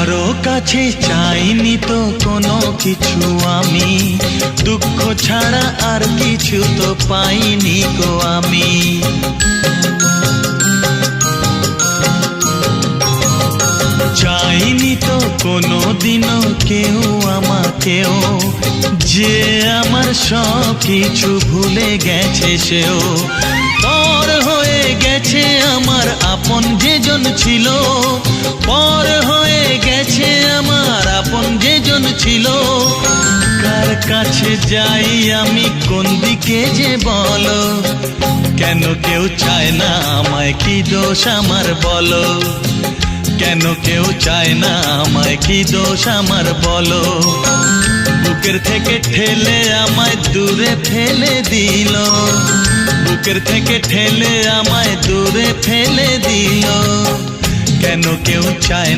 কারো কাছে চাইনি তো কোনো কিছু আমি, দুঃখ ছাড়া আর কিছু তো পাইনি গো আমি। চাইনি তো কোনো দিনও কেউ আমাকেও, যে আমার সব কিছু ভুলে গেছে সেও। পর হয়ে গেছে আমার আপন যেজন ছিল, পর হয়ে গেছে আমার আপন যেজন ছিল। কার কাছে যাই আমি, কোন দিকে যে বলো, কেন কেউ চায় না আমায়, কি দোষ আমার বলো, কেন কেউ চায় না আমায়, কি দোষ আমার বলো। বুকের থেকে ঠেলে আমায় দূরে ফেলে দিল, বুকের থেকে ঠেলে আমায় দূরে ফেলে দিল, কেন কেউ চায়